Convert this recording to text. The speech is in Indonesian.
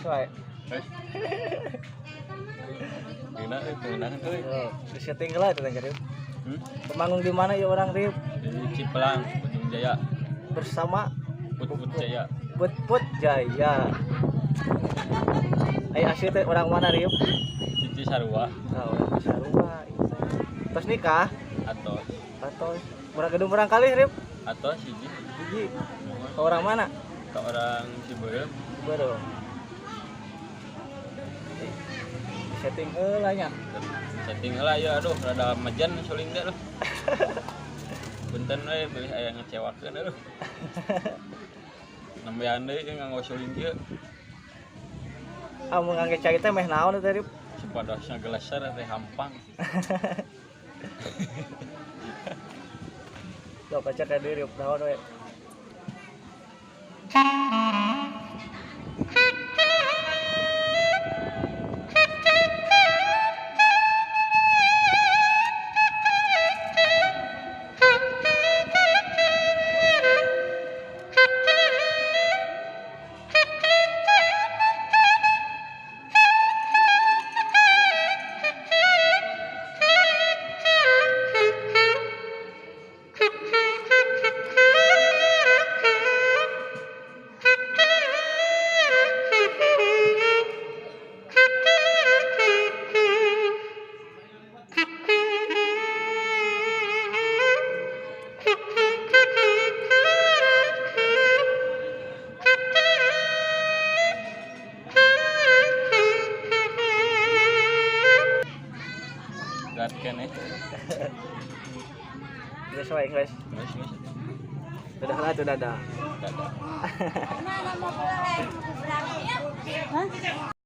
wae. Dina pengenangan euy. Oh, di setting lah itu teh Rip. Manggung di mana ya orang Rip? Di Cipelang, Ujung Jaya. Bersama Put Jaya. Put Jaya. Ai asli teh orang mana Rip? Cici Sarua Oh, orang Sarua. Terus nikah atau orang gedung orang kali Rip? siji Gigi. Ke orang mana? ke orang Ciberem. Baru. Setting heula nya. Setting lah ya aduh rada majan suling deh loh. Punten we beuh aya ngecewakeun aduh. Nambean deui nganggo suling kieu. Mun ngangge cai teh meh naon teh Rip? Supadosna geleser teh hampang. Lo baca ka deui Rip naon we? Gat keneh. Geus wae guys. Geus. Dadah lah tuh dadah. Dadah. Mana mau pulang? Hah?